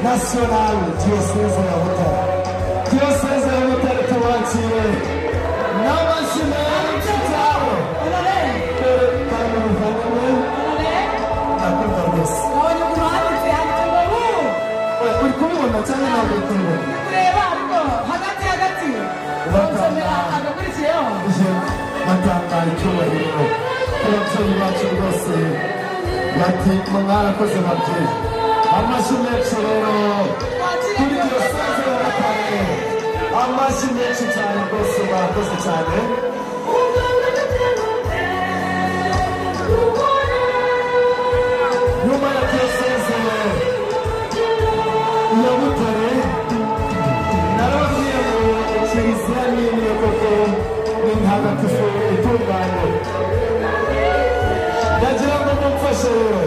national Diocese ya Butare. Diocese ya Butare tubakire n'amashyi cyaro. Kandi muvandimwe nakunda rwose. Uri kubibona cyane ntabwo uri kubibona. Kureba ariko hagati agakurikiyeho. Batanga icyubahiro ababyeyi bacu rwose bati mwarakoze babyeyi. Amashyi menshi rero kuri Diocese ya Butare. Amashyi menshi cyane rwose barakoze cyane. Nyuma ya Diocese ya Butare narababwiye ngo kiliziya nini koko ni ntagatifu itunganye. Ndagira ngo mumfashe rero